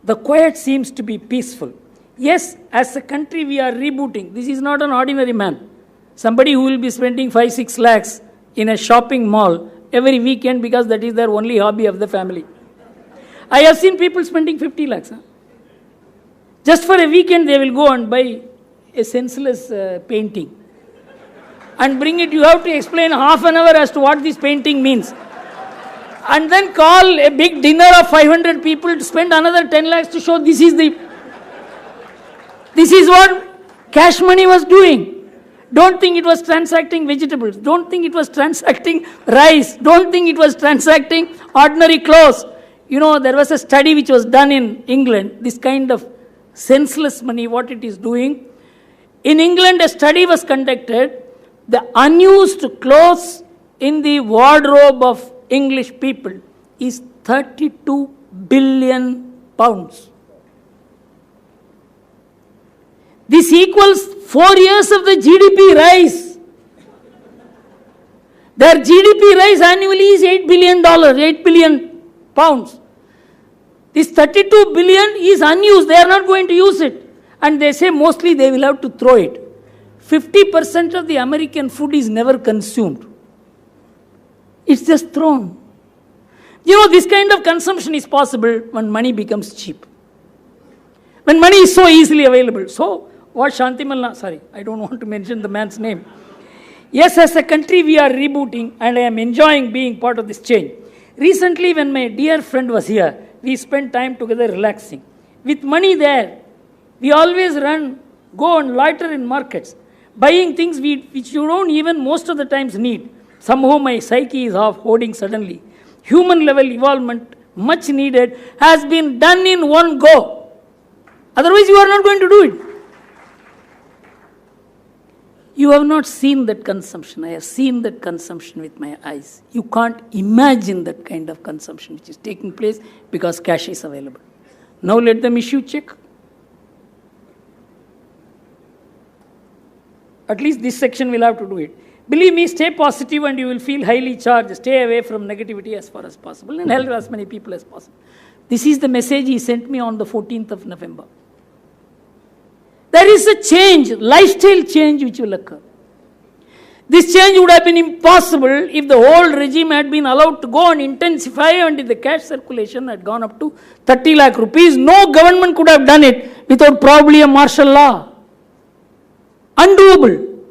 S1: The quiet seems to be peaceful. Yes, as a country we are rebooting. This is not an ordinary man. Somebody who will be spending 5-6 lakhs in a shopping mall every weekend because that is their only hobby of the family. I have seen people spending 50 lakhs. Just for a weekend they will go and buy a senseless painting and bring it. You have to explain half an hour as to what this painting means. And then call a big dinner of 500 people to spend another 10 lakhs to show this is what cash money was doing. Don't think it was transacting vegetables. Don't think it was transacting rice. Don't think it was transacting ordinary clothes. You know, there was a study which was done in England, this kind of senseless money, what it is doing. In England, a study was conducted. The unused clothes in the wardrobe of English people is 32 billion pounds. This equals 4 years of the GDP rise. Their GDP rise annually is $8 billion, 8 billion pounds. This 32 billion is unused. They are not going to use it. And they say mostly they will have to throw it. 50% of the American food is never consumed. It's just thrown. You know, this kind of consumption is possible when money becomes cheap. when money is so easily available. So, what Shantimal, sorry, I don't want to mention the man's name. Yes, as a country we are rebooting and I am enjoying being part of this change. Recently, when my dear friend was here, we spent time together relaxing. With money there, we always go and loiter in markets, buying things which you don't even most of the times need. Somehow my psyche is off hoarding suddenly. Human level evolvement, much needed, has been done in one go. Otherwise you are not going to do it. You have not seen that consumption. I have seen that consumption with my eyes. You can't imagine that kind of consumption which is taking place because cash is available. Now let them issue check. At least this section will have to do it. Believe me, stay positive and you will feel highly charged. Stay away from negativity as far as possible and help as many people as possible. This is the message he sent me on the 14th of November. There is a change, lifestyle change which will occur. This change would have been impossible if the whole regime had been allowed to go and intensify and if the cash circulation had gone up to 30 lakh rupees. No government could have done it without probably a martial law. Undoable.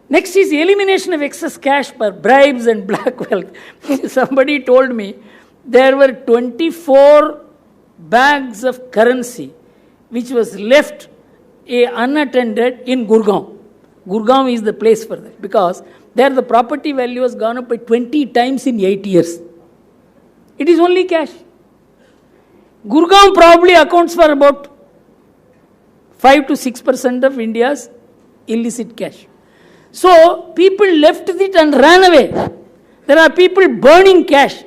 S1: Next is elimination of excess cash by bribes and black wealth. Somebody told me there were 24 bags of currency which was left unattended in Gurgaon. Gurgaon is the place for that because there the property value has gone up by 20 times in 8 years. It is only cash. Gurgaon probably accounts for about 5 to 6% of India's illicit cash. So, people left it and ran away. There are people burning cash.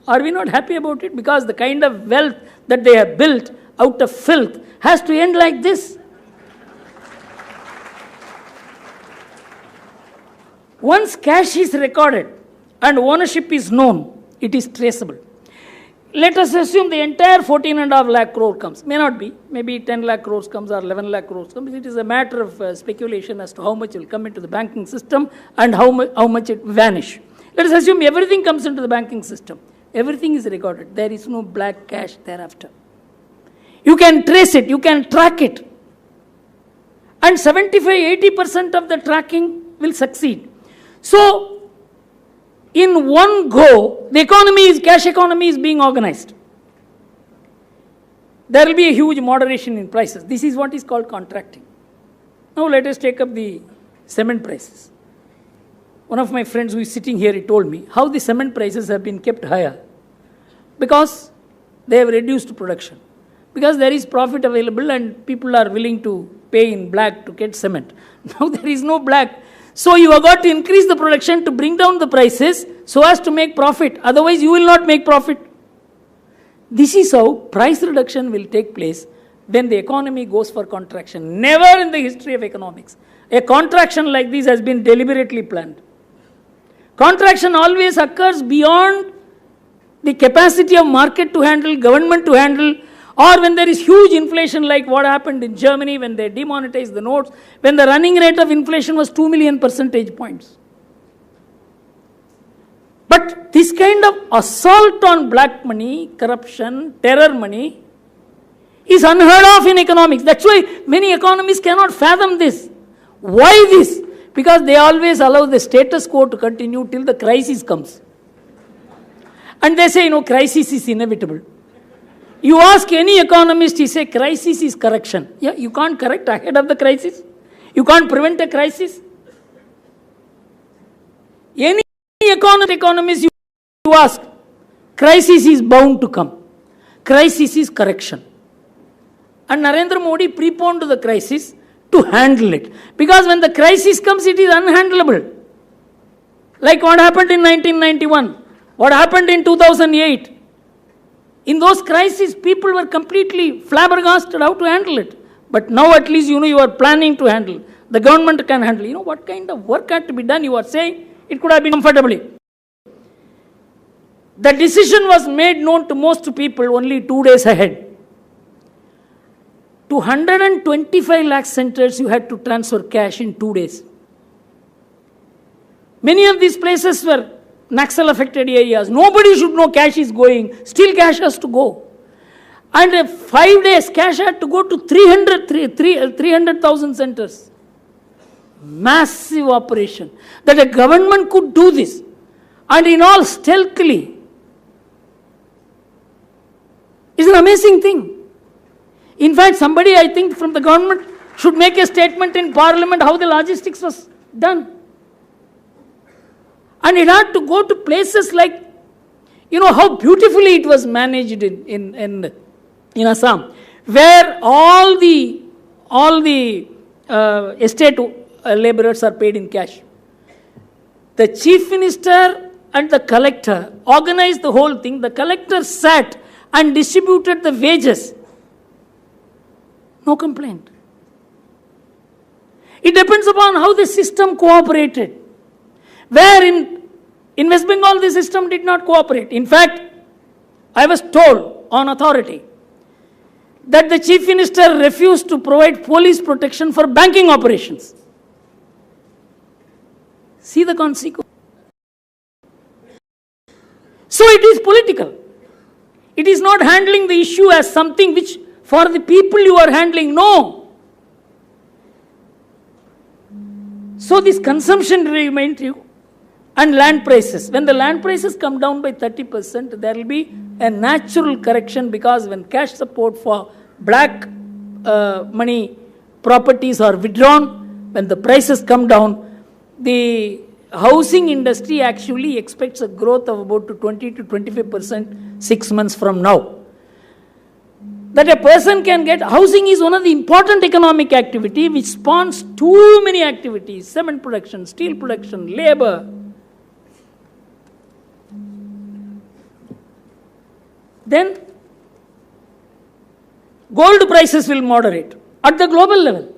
S1: Are we not happy about it? Because the kind of wealth that they have built out of filth has to end like this. Once cash is recorded and ownership is known, it is traceable. Let us assume the entire 14.5 lakh crore comes. May not be. Maybe 10 lakh crores comes or 11 lakh crores comes. It is a matter of speculation as to how much will come into the banking system and how much it will vanish. Let us assume everything comes into the banking system. Everything is recorded. There is no black cash thereafter. You can trace it. You can track it. And 75-80% of the tracking will succeed. So, in one go, the cash economy is being organized. There will be a huge moderation in prices. This is what is called contracting. Now let us take up the cement prices. One of my friends who is sitting here, he told me how the cement prices have been kept higher. Because they have reduced production. Because there is profit available and people are willing to pay in black to get cement. Now there is no black. So you have got to increase the production to bring down the prices so as to make profit. Otherwise you will not make profit. This is how price reduction will take place when the economy goes for contraction. Never in the history of economics. A contraction like this has been deliberately planned. Contraction always occurs beyond the capacity of market to handle, government to handle, or when there is huge inflation like what happened in Germany when they demonetized the notes, when the running rate of inflation was 2 million percentage points. But this kind of assault on black money, corruption, terror money is unheard of in economics. That's why many economists cannot fathom this. Why this? Because they always allow the status quo to continue till the crisis comes. And they say, crisis is inevitable. You ask any economist, he say crisis is correction. Yeah, you can't correct ahead of the crisis. You can't prevent a crisis. Any economist you ask, crisis is bound to come. Crisis is correction. And Narendra Modi preponed to the crisis to handle it. Because when the crisis comes, it is unhandleable. Like what happened in 1991, what happened in 2008. In those crises, people were completely flabbergasted how to handle it. But now at least you are planning to handle. The government can handle. What kind of work had to be done? You are saying it could have been comfortably. The decision was made known to most people only 2 days ahead. To 125 lakh centers, you had to transfer cash in 2 days. Many of these places were Naxal affected areas. Nobody should know cash is going. Still cash has to go. And 5 days, cash had to go to 300,000 centers. Massive operation. That a government could do this. And in all stealthily. It's an amazing thing. In fact, somebody, I think, from the government should make a statement in Parliament how the logistics was done. And it had to go to places like, how beautifully it was managed in Assam, where all the estate laborers are paid in cash. The chief minister and the collector organized the whole thing. The collector sat and distributed the wages. No complaint. It depends upon how the system cooperated. Where in West Bengal the system did not cooperate. In fact, I was told on authority that the chief minister refused to provide police protection for banking operations. See the consequence. So it is political. It is not handling the issue as something which for the people you are handling. No. So this consumption remains you and land prices. When the land prices come down by 30%, there will be a natural correction, because when cash support for black money properties are withdrawn, when the prices come down, the housing industry actually expects a growth of about 20 to 25% 6 months from now. That a person can get, housing is one of the important economic activity which spawns too many activities, cement production, steel production, labor. Then gold prices will moderate at the global level.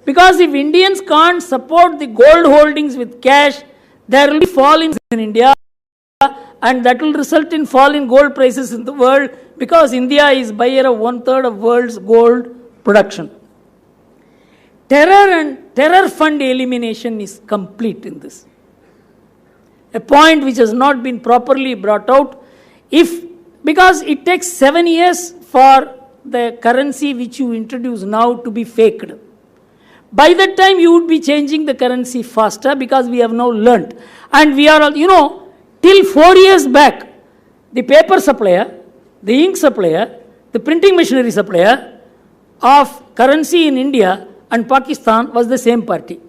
S1: Because if Indians can't support the gold holdings with cash, there will be fall in India, and that will result in fall in gold prices in the world, because India is buyer of 1/3 of world's gold production. Terror fund elimination is complete in this. A point which has not been properly brought out, because it takes 7 years for the currency which you introduce now to be faked. By that time you would be changing the currency faster, because we have now learnt. And we are, till 4 years back, the paper supplier, the ink supplier, the printing machinery supplier of currency in India and Pakistan was the same party.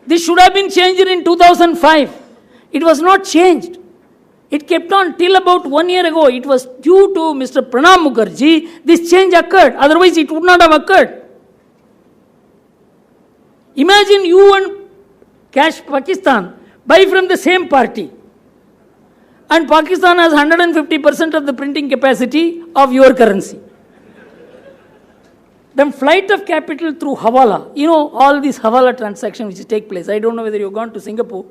S1: This should have been changed in 2005. It was not changed. It kept on till about 1 year ago. It was due to Mr. Pranab Mukherjee this change occurred. Otherwise it would not have occurred. Imagine you and Cash Pakistan buy from the same party. And Pakistan has 150% of the printing capacity of your currency. Then flight of capital through Hawala. All these Hawala transactions which take place. I don't know whether you've gone to Singapore.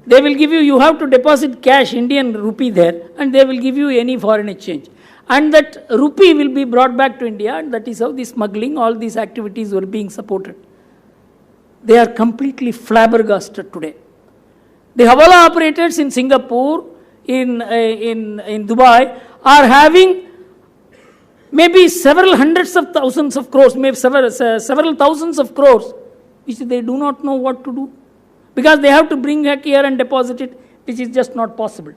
S1: They will give you have to deposit cash, Indian rupee there, and they will give you any foreign exchange. And that rupee will be brought back to India, and that is how the smuggling, all these activities were being supported. They are completely flabbergasted today. The Hawala operators in Singapore, in Dubai, are having maybe several hundreds of thousands of crores, maybe several thousands of crores, which they do not know what to do. Because they have to bring back here and deposit it, which is just not possible.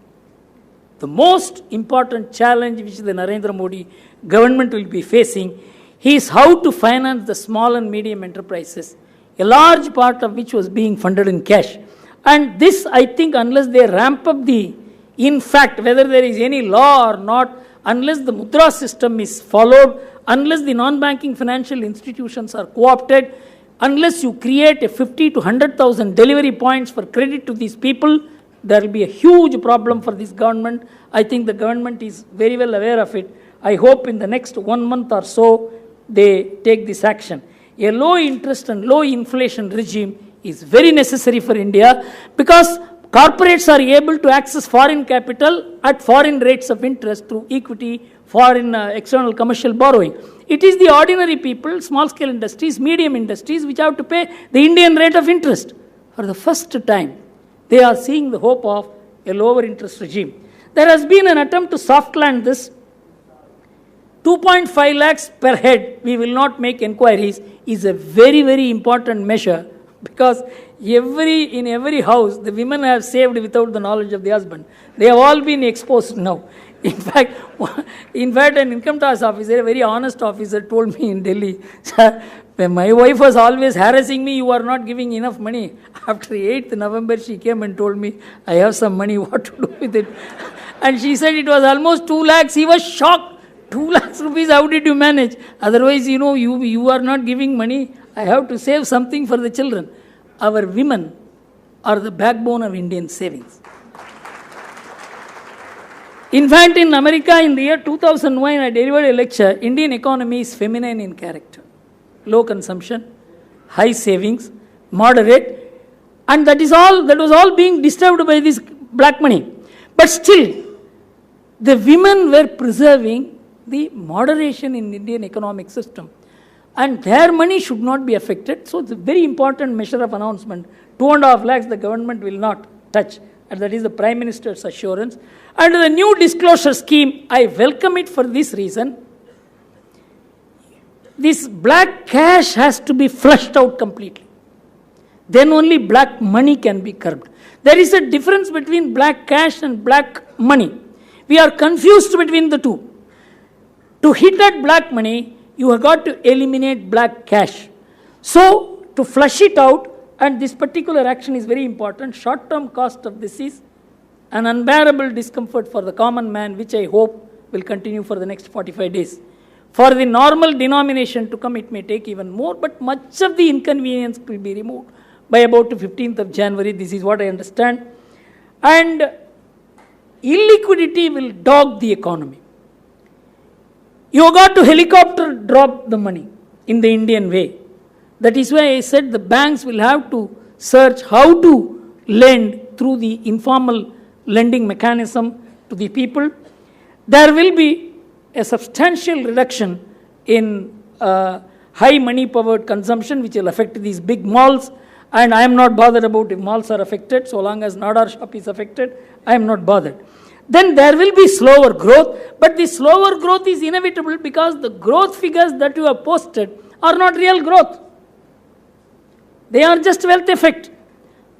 S1: The most important challenge which the Narendra Modi government will be facing is how to finance the small and medium enterprises, a large part of which was being funded in cash. And this, I think, unless they ramp up in fact, whether there is any law or not, unless the Mudra system is followed, unless the non-banking financial institutions are co-opted, unless you create a 50 to 100,000 delivery points for credit to these people, there will be a huge problem for this government. I think the government is very well aware of it. I hope in the next 1 month or so, they take this action. A low interest and low inflation regime is very necessary for India, because corporates are able to access foreign capital at foreign rates of interest through equity, foreign external commercial borrowing. It is the ordinary people, small scale industries, medium industries, which have to pay the Indian rate of interest. For the first time, they are seeing the hope of a lower interest regime. There has been an attempt to soft land this. 2.5 lakhs per head, we will not make inquiries, is a very, very important measure, because in every house, the women have saved without the knowledge of the husband. They have all been exposed now. In fact, an income tax officer, a very honest officer, told me in Delhi, "Sir, when my wife was always harassing me, you are not giving enough money." After 8th November, she came and told me, "I have some money, what to do with it?" And she said it was almost 2 lakhs. He was shocked. 2 lakhs rupees, how did you manage? Otherwise, you are not giving money. I have to save something for the children. Our women are the backbone of Indian savings. In fact, in America, in the year 2001, I delivered a lecture. Indian economy is feminine in character. Low consumption, high savings, moderate, and that was all being disturbed by this black money. But still, the women were preserving the moderation in Indian economic system. And their money should not be affected. So it's a very important measure of announcement. 2.5 lakhs the government will not touch. And that is the Prime Minister's assurance. And the new disclosure scheme, I welcome it for this reason. This black cash has to be flushed out completely. Then only black money can be curbed. There is a difference between black cash and black money. We are confused between the two. To hit at black money, you have got to eliminate black cash. So, to flush it out, and this particular action is very important, short-term cost of this is an unbearable discomfort for the common man, which I hope will continue for the next 45 days. For the normal denomination to come, it may take even more, but much of the inconvenience will be removed by about the 15th of January. This is what I understand. And illiquidity will dog the economy. You have got to helicopter drop the money in the Indian way. That is why I said the banks will have to search how to lend through the informal lending mechanism to the people. There will be a substantial reduction in high money powered consumption, which will affect these big malls. And I am not bothered about if malls are affected. So long as Nadar shop is affected, I am not bothered. Then there will be slower growth, but the slower growth is inevitable because the growth figures that you have posted are not real growth. They are just wealth effect.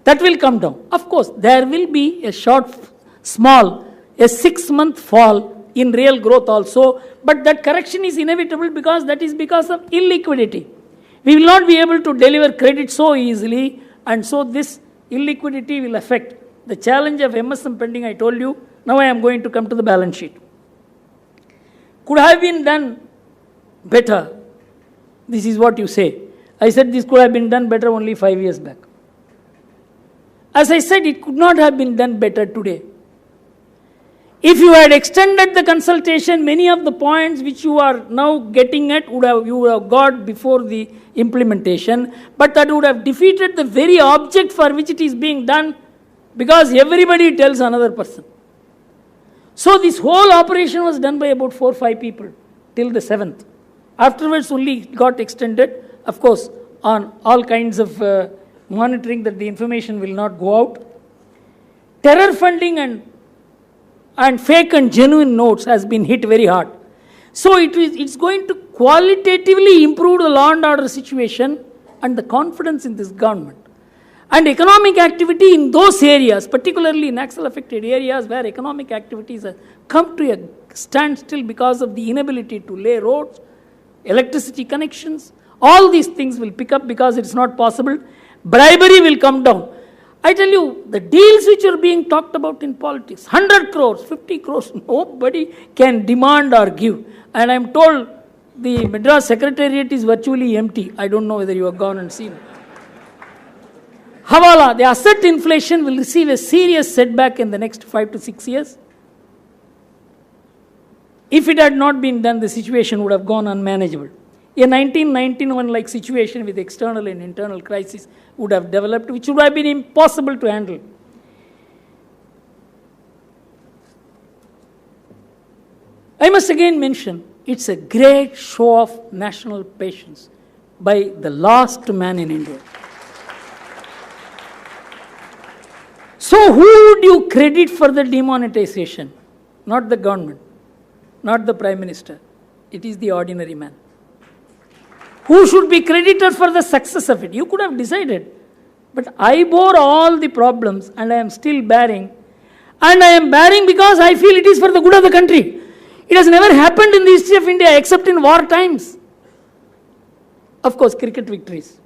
S1: That will come down. Of course, there will be a small 6-month fall in real growth also, but that correction is inevitable because that is because of illiquidity. We will not be able to deliver credit so easily, and so this illiquidity will affect the challenge of MSM pending. I told you. Now I am going to come to the balance sheet. Could have been done better. This is what you say. I said this could have been done better only 5 years back. As I said, it could not have been done better today. If you had extended the consultation, many of the points which you are now getting at you would have got before the implementation, but that would have defeated the very object for which it is being done, because everybody tells another person. So this whole operation was done by about 4 or 5 people till the 7th. Afterwards only it got extended, of course, on all kinds of monitoring that the information will not go out. Terror funding and fake and genuine notes has been hit very hard. So it's going to qualitatively improve the law and order situation and the confidence in this government. And economic activity in those areas, particularly in Naxal-affected areas where economic activities have come to a standstill because of the inability to lay roads, electricity connections, all these things will pick up because it's not possible. Bribery will come down. I tell you, the deals which are being talked about in politics, 100 crores, 50 crores, nobody can demand or give. And I'm told the Madras Secretariat is virtually empty. I don't know whether you have gone and seen it. Hawala, the asset inflation will receive a serious setback in the next 5 to 6 years. If it had not been done, the situation would have gone unmanageable. A 1991-like situation with external and internal crisis would have developed, which would have been impossible to handle. I must again mention, it's a great show of national patience by the last man in India. So who would you credit for the demonetization? not the government, not the Prime Minister. It is the ordinary man. Who should be credited for the success of it? You could have decided. But I bore all the problems and I am still bearing. And I am bearing because I feel it is for the good of the country. It has never happened in the history of India except in war times. Of course, cricket victories.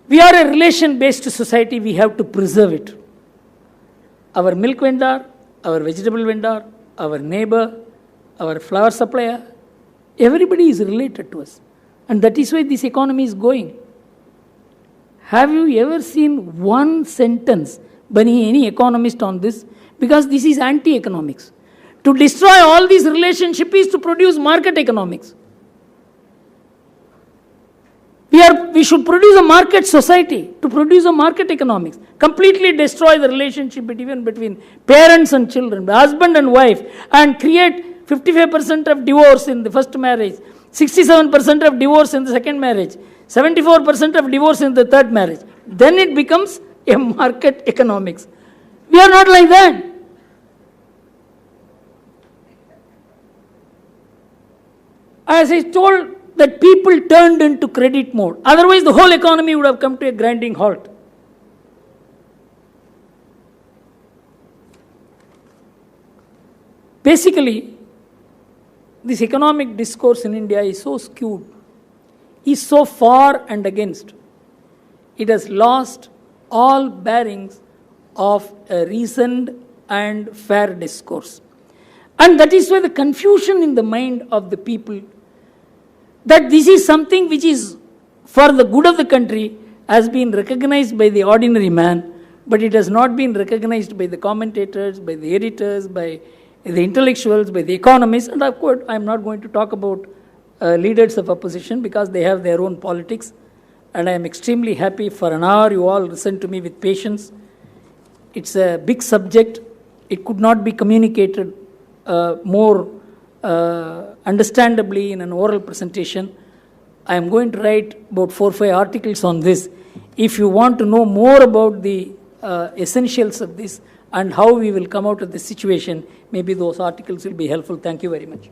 S1: We are a relation-based society. We have to preserve it. Our milk vendor, our vegetable vendor, our neighbor, our flower supplier, everybody is related to us. And that is why this economy is going. Have you ever seen one sentence by any economist on this? Because this is anti-economics. To destroy all these relationships is to produce market economics. We should produce a market society to produce a market economics. Completely destroy the relationship even between parents and children, husband and wife, and create 55% of divorce in the first marriage, 67% of divorce in the second marriage, 74% of divorce in the third marriage. Then it becomes a market economics. We are not like that. As I told, that people turned into credit mode. Otherwise, the whole economy would have come to a grinding halt. Basically, this economic discourse in India is so skewed, is so far and against. It has lost all bearings of a reasoned and fair discourse. And that is why the confusion in the mind of the people that this is something which is for the good of the country has been recognized by the ordinary man, but it has not been recognized by the commentators, by the editors, by the intellectuals, by the economists. And of course, I am not going to talk about leaders of opposition because they have their own politics. And I am extremely happy for an hour you all listened to me with patience. It's a big subject. It could not be communicated more understandably in an oral presentation. I am going to write about 4 or 5 articles on this. If you want to know more about the essentials of this and how we will come out of this situation, maybe those articles will be helpful. Thank you very much.